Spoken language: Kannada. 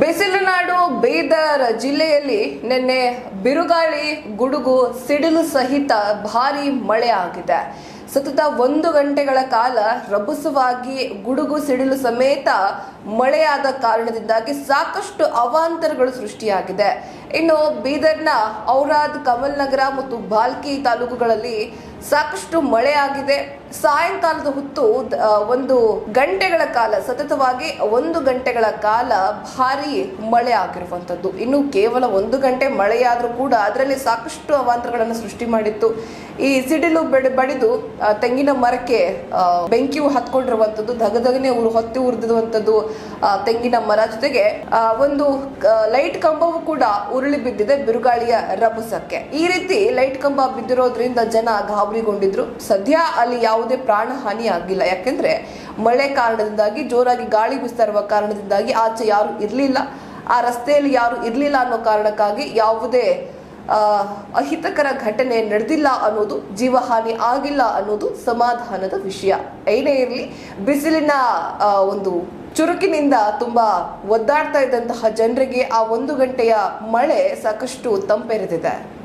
ಬಿಸಿಲುನಾಡು ಬೀದರ್ ಜಿಲ್ಲೆಯಲ್ಲಿ ನಿನ್ನೆ ಬಿರುಗಾಳಿ, ಗುಡುಗು, ಸಿಡಿಲು ಸಹಿತ ಭಾರೀ ಮಳೆ ಆಗಿದೆ. ಸತತ 1 ಗಂಟೆಗಳ ಕಾಲ ರಭಸವಾಗಿ ಗುಡುಗು, ಸಿಡಿಲು ಸಮೇತ ಮಳೆಯಾದ ಕಾರಣದಿಂದಾಗಿ ಸಾಕಷ್ಟು ಅವಾಂತರಗಳು ಸೃಷ್ಟಿಯಾಗಿದೆ. ಇನ್ನು ಬೀದರ್ನ ಔರಾದ್, ಕಮಲ್ ನಗರ ಮತ್ತು ಬಾಲ್ಕಿ ತಾಲೂಕುಗಳಲ್ಲಿ ಸಾಕಷ್ಟು ಮಳೆ ಆಗಿದೆ. ಸಾಯಂಕಾಲದ ಹೊತ್ತು 1 ಗಂಟೆಗಳ ಕಾಲ ಸತತವಾಗಿ 1 ಗಂಟೆಗಳ ಕಾಲ ಭಾರಿ ಮಳೆ ಆಗಿರುವಂತದ್ದು. ಇನ್ನು ಕೇವಲ 1 ಗಂಟೆ ಮಳೆಯಾದ್ರೂ ಕೂಡ ಅದರಲ್ಲಿ ಸಾಕಷ್ಟು ಅವಾಂತರಗಳನ್ನು ಸೃಷ್ಟಿ ಮಾಡಿತ್ತು. ಈ ಸಿಡಿಲು ಬಡಿದು ತೆಂಗಿನ ಮರಕ್ಕೆ ಬೆಂಕಿಯು ಹತ್ಕೊಂಡಿರುವಂತದ್ದು, ದಗದಗನೆ ಹೊತ್ತಿ ಉರಿದಿರುವಂತದ್ದು ತೆಂಗಿನ ಮರ, ಜೊತೆಗೆ ಒಂದು ಲೈಟ್ ಕಂಬವು ಕೂಡ ಉರುಳಿ ಬಿದ್ದಿದೆ ಬಿರುಗಾಳಿಯ ರಭಸಕ್ಕೆ. ಈ ರೀತಿ ಲೈಟ್ ಕಂಬ ಬಿದ್ದಿರೋದ್ರಿಂದ ಜನ ಗಾಬರಿಗೊಂಡಿದ್ರು. ಸದ್ಯ ಅಲ್ಲಿ ಯಾವುದೇ ಪ್ರಾಣ ಹಾನಿ ಆಗಿಲ್ಲ. ಯಾಕೆಂದ್ರೆ ಮಳೆ ಕಾರಣದಿಂದಾಗಿ, ಜೋರಾಗಿ ಗಾಳಿ ಬೀಸ್ತಾ ಇರುವ ಕಾರಣದಿಂದಾಗಿ ಆಚೆ ಯಾರು ಇರ್ಲಿಲ್ಲ, ಆ ರಸ್ತೆಯಲ್ಲಿ ಯಾರು ಇರ್ಲಿಲ್ಲ ಅನ್ನೋ ಕಾರಣಕ್ಕಾಗಿ ಯಾವುದೇ ಅಹಿತಕರ ಘಟನೆ ನಡೆದಿಲ್ಲ ಅನ್ನೋದು, ಜೀವಹಾನಿ ಆಗಿಲ್ಲ ಅನ್ನೋದು ಸಮಾಧಾನದ ವಿಷಯ. ಏನೇ ಇರಲಿ, ಬಿಸಿಲಿನ ಒಂದು ಚುರುಕಿನಿಂದ ತುಂಬಾ ಒದ್ದಾಡ್ತಾ ಇದ್ದಂತಹ ಜನರಿಗೆ ಆ 1 ಗಂಟೆಯ ಮಳೆ ಸಾಕಷ್ಟು ತಂಪೆರೆದಿದೆ.